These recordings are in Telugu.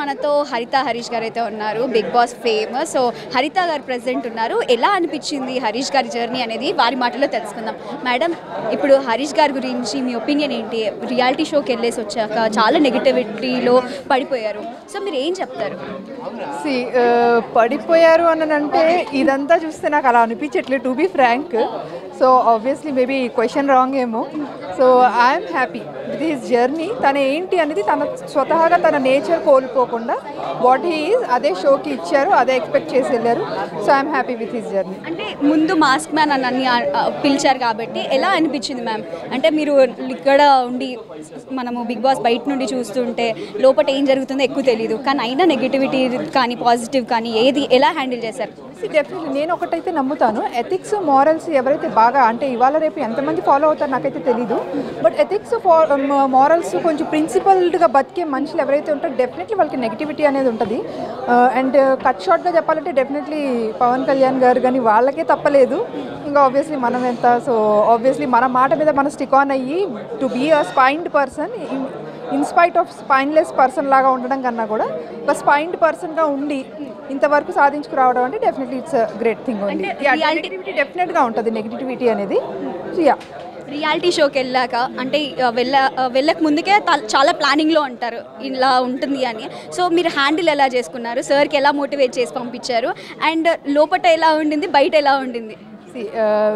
మనతో హరిత హరీష్ గారు అయితే ఉన్నారు, బిగ్ బాస్ ఫేమ్. సో హరిత గారు ప్రెజెంట్ ఉన్నారు. ఎలా అనిపించింది హరీష్ గారి జర్నీ అనేది వారి మాటల్లో తెలుసుకుందాం. మేడం, ఇప్పుడు హరీష్ గారి గురించి మీ ఒపీనియన్ ఏంటి? రియాలిటీ షోకి వెళ్ళేసి వచ్చాక చాలా నెగిటివిటీలో పడిపోయారు. సో మీరు ఏం చెప్తారు? పడిపోయారు అని అంటే ఇదంతా చూస్తే నాకు అలా అనిపించట్లేదు, to be frank. So obviously maybe question wrong ఏమో. So I'm happy with his journey. తన ఏంటి అనేది తన స్వతహాగా తన నేచర్ కోల్పోకుండా వాట్ హీ ఈజ్ అదే షోకి ఇచ్చారు, అదే ఎక్స్పెక్ట్ చేసి వెళ్ళారు. So I'm happy with his journey. అంటే ముందు మాస్క్ మ్యాన్ అని అన్ని పిలిచారు కాబట్టి ఎలా అనిపించింది మ్యామ్? అంటే మీరు ఇక్కడ ఉండి మనము బిగ్ బాస్ బయట నుండి చూస్తుంటే లోపల ఏం జరుగుతుందో ఎక్కువ తెలియదు, కానీ అయినా నెగిటివిటీ కానీ పాజిటివ్ కానీ ఏది ఎలా హ్యాండిల్ చేశారు? డెఫినెట్లీ నేను ఒకటైతే నమ్ముతాను, ఎథిక్స్ మారల్స్ ఎవరైతే బాగా అంటే ఇవాళ రేపు ఎంతమంది ఫాలో అవుతారు నాకైతే తెలీదు, బట్ ఎథిక్స్ మారల్స్ కొంచెం ప్రిన్సిపల్డ్గా బతికే మనుషులు ఎవరైతే ఉంటారో డెఫినెట్లీ వాళ్ళకి నెగిటివిటీ అనేది ఉంటుంది. అండ్ కట్ షార్ట్గా చెప్పాలంటే డెఫినెట్లీ పవన్ కళ్యాణ్ గారు కానీ వాళ్ళకే తప్పలేదు, ఇంకా ఆబ్వియస్లీ మనం ఎంత. సో ఆబ్వియస్లీ మన మాట మీద మనం స్టిక్ ఆన్ అయ్యి to be a spined person inspite of spineless person లాగా ఉండడం కన్నా కూడా ఒక స్పైన్డ్ పర్సన్గా ఉండి ఇంతవరకు సాధించుకురావడం అంటే డెఫినెట్లీ ఇట్స్ గ్రేట్ థింగ్. ఉంది నెగిటివిటీ డెఫినెట్గా ఉంటుంది నెగిటివిటీ అనేది. సో యా, రియాలిటీ షోకి వెళ్ళాక అంటే వెళ్ళక ముందుకే చాలా ప్లానింగ్లో ఉంటారు ఇలా ఉంటుంది అని. సో మీరు హ్యాండిల్ ఎలా చేసుకున్నారు? సార్కి ఎలా మోటివేట్ చేసి పంపించారు? అండ్ లోపల ఎలా ఉండింది, బయట ఎలా ఉండింది?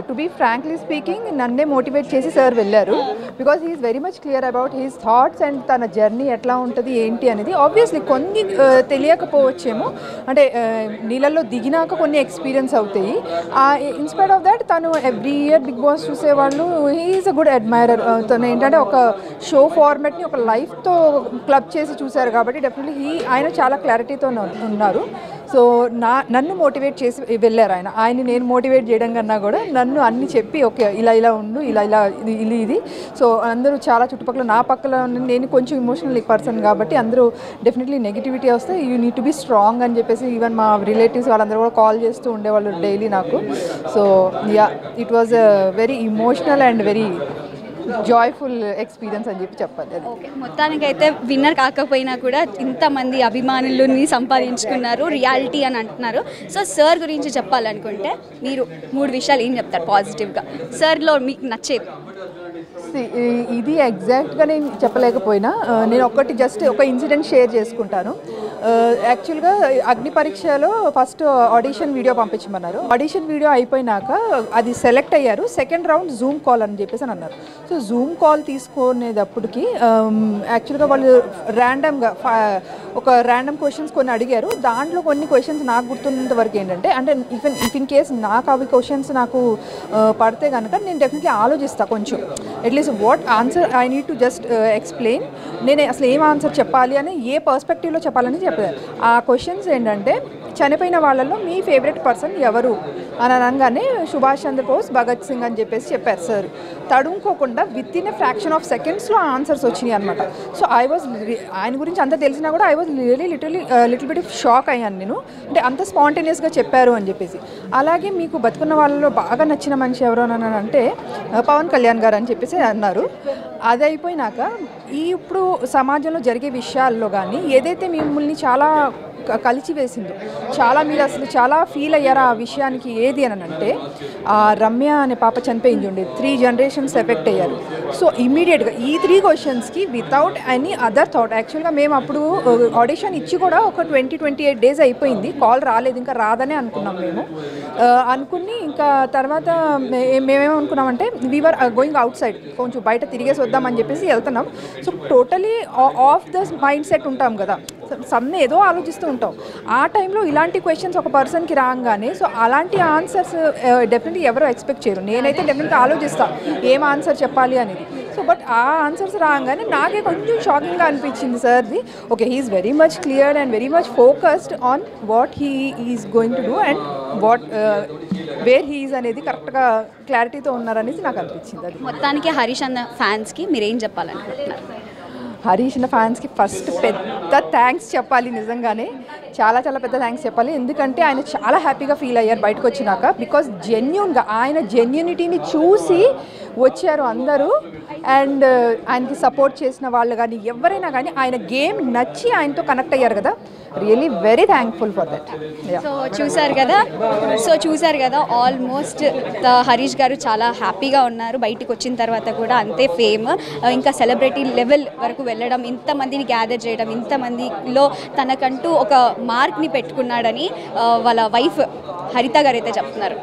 టు బీ ఫ్రాంక్లీ స్పీకింగ్ నన్నే మోటివేట్ చేసి సార్ వెళ్ళారు, because he is very much clear about his thoughts and తన జర్నీ ఎట్లా ఉంటుంది ఏంటి అనేది. ఆబ్వియస్లీ కొన్ని తెలియకపోవచ్చేమో, అంటే నీళ్ళల్లో దిగినాక కొన్ని ఎక్స్పీరియన్స్ అవుతాయి. ఇన్స్పైట్ ఆఫ్ దాట్ తను ఎవ్రీ ఇయర్ బిగ్ బాస్ చూసేవాళ్ళు he is a good admirer. తను ఏంటంటే ఒక షో ఫార్మాట్ని ఒక లైఫ్తో క్లబ్ చేసి చూశారు కాబట్టి డెఫినెట్లీ ఆయన చాలా క్లారిటీతో ఉన్నారు. సో నన్ను మోటివేట్ చేసి వెళ్ళారు ఆయన్ని నేను మోటివేట్ చేయడం కన్నా కూడా నన్ను అన్ని చెప్పి ఓకే ఇలా ఇలా ఉండు, ఇలా ఇలా ఇది. సో అందరూ చాలా చుట్టుపక్కల నా పక్కల నేను కొంచెం ఇమోషనల్ పర్సన్ కాబట్టి అందరూ డెఫినెట్లీ నెగిటివిటీ వస్తే you need to be strong అని చెప్పేసి ఈవెన్ మా రిలేటివ్స్ వాళ్ళందరూ కూడా కాల్ చేస్తూ ఉండేవాళ్ళు డైలీ నాకు. So yeah, it was a very emotional and very joyful experience అని చెప్పాలి. అది మొత్తానికైతే విన్నర్ కాకపోయినా కూడా ఇంతమంది అభిమానులని సంపాదించుకున్నారు, రియాలిటీ అని అంటున్నారు. సో సార్ గురించి చెప్పాలనుకుంటే మీరు 3 విషయాలు ఏం చెప్తారు పాజిటివ్గా సార్లో మీకు నచ్చేది? ఇది ఎగ్జాక్ట్గా నేను చెప్పలేకపోయినా నేను జస్ట్ ఒక ఇన్సిడెంట్ షేర్ చేసుకుంటాను. యాక్చువల్గా అగ్ని పరీక్షలో ఫస్ట్ ఆడిషన్ వీడియో పంపించమన్నారు. ఆడిషన్ వీడియో అయిపోయినాక అది సెలెక్ట్ అయ్యారు, సెకండ్ రౌండ్ జూమ్ కాల్ అని చెప్పేసి అని అన్నారు. సో జూమ్ కాల్ తీసుకునేటప్పటికి యాక్చువల్గా వాళ్ళు ర్యాండమ్గా ఒక ర్యాండమ్ క్వశ్చన్స్ కొన్ని అడిగారు. దాంట్లో కొన్ని క్వశ్చన్స్ నాకు గుర్తున్నంత వరకు ఏంటంటే, అంటే ఇఫ్ ఇన్ కేస్ నాకు అవి క్వశ్చన్స్ నాకు పడితే కనుక నేను డెఫినెట్లీ ఆలోచిస్తాను కొంచెం, at least what answer I need to just explain, నేను అసలు ఏం ఆన్సర్ చెప్పాలి అని ఏ పర్స్పెక్టివ్లో చెప్పాలని చెప్పారు. ఆ క్వశ్చన్స్ ఏంటంటే, చనిపోయిన వాళ్ళల్లో మీ ఫేవరెట్ పర్సన్ ఎవరు అని అనగానే సుభాష్ చంద్రబోస్, భగత్ సింగ్ అని చెప్పేసి చెప్పారు సార్. తడుముకోకుండా with in a fraction of సెకండ్స్లో ఆన్సర్స్ వచ్చినాయి అనమాట. సో ఆయన గురించి అంత తెలిసినా కూడా I was little bit shock అయ్యాను నేను, అంటే అంత స్పాంటేనియస్గా చెప్పారు అని చెప్పేసి. అలాగే మీకు బతుకున్న వాళ్ళలో బాగా నచ్చిన మనిషి ఎవరు అని అంటే పవన్ కళ్యాణ్ గారు అని చెప్పేసి అన్నారు. అది అయిపోయినాక ఇప్పుడు సమాజంలో జరిగే విషయాల్లో కానీ ఏదైతే మిమ్మల్ని చాలా కలిచివేసిందో, మీరు అసలు చాలా ఫీల్ అయ్యారా ఆ విషయానికి ఏది అని అంటే, రమ్య అనే పాప చనిపోయింది ఉండే 3 generations ఎఫెక్ట్ అయ్యారు. సో ఇమీడియట్గా ఈ 3 questions without any other thought, యాక్చువల్గా మేము అప్పుడు ఆడిషన్ ఇచ్చి కూడా ఒక 28 days అయిపోయింది, కాల్ రాలేదు, ఇంకా రాదనే అనుకున్నాం మేము. అనుకుని ఇంకా తర్వాత మేమేమనుకున్నామంటే వీఆర్ గోయింగ్ అవుట్ సైడ్, కొంచెం బయట తిరిగేసి వద్దామని చెప్పేసి వెళ్తున్నాం. So totally of the mind set ఉంటాం కదా, ఏదో ఆలోచిస్తూ ఉంటాం. ఆ టైంలో ఇలాంటి క్వశ్చన్స్ ఒక పర్సన్కి రాగానే, సో అలాంటి ఆన్సర్స్ డెఫినెట్లీ ఎవరో ఎక్స్పెక్ట్ చేయరు. నేనైతే డెఫినెట్గా ఆలోచిస్తాను ఏం ఆన్సర్ చెప్పాలి అనేది. సో బట్ ఆ ఆన్సర్స్ రాగానే నాకే కొంచెం షాకింగ్గా అనిపించింది సార్ది. Okay, he's very much clear and very much focused on what he is going to do and where he's అనేది కరెక్ట్గా క్లారిటీతో ఉన్నారనేసి నాకు అనిపించింది. అది మొత్తానికి హరీష్ అన్న ఫ్యాన్స్కి మీరు ఏం చెప్పాలనుకుంటున్నారు? హరీష్ ఫ్యాన్స్కి ఫస్ట్ పెద్ద థ్యాంక్స్ చెప్పాలి, నిజంగానే చాలా చాలా పెద్ద థ్యాంక్స్ చెప్పాలి. ఎందుకంటే ఆయన చాలా హ్యాపీగా ఫీల్ అయ్యారు బయటకు వచ్చినాక. బికాజ్ జెన్యున్గా ఆయన జెన్యునిటీని చూసి వచ్చారు అందరూ. అండ్ ఆయనకి సపోర్ట్ చేసిన వాళ్ళు కానీ ఎవరైనా కానీ ఆయన గేమ్ నచ్చి ఆయనతో కనెక్ట్ అయ్యారు కదా. Really very thankful for that. చూసారు కదా ఆల్మోస్ట్ హరీష్ గారు చాలా హ్యాపీగా ఉన్నారు. బయటికి వచ్చిన తర్వాత కూడా అంతే ఫేమ్, ఇంకా సెలబ్రిటీ లెవెల్ వరకు వెళ్ళడం, ఇంతమందిని గ్యాదర్ చేయడం, ఇంతమందిలో తనకంటూ ఒక మార్క్ని పెట్టుకున్నాడని వాళ్ళ వైఫ్ హరిత గారు అయితే చెప్తున్నారు.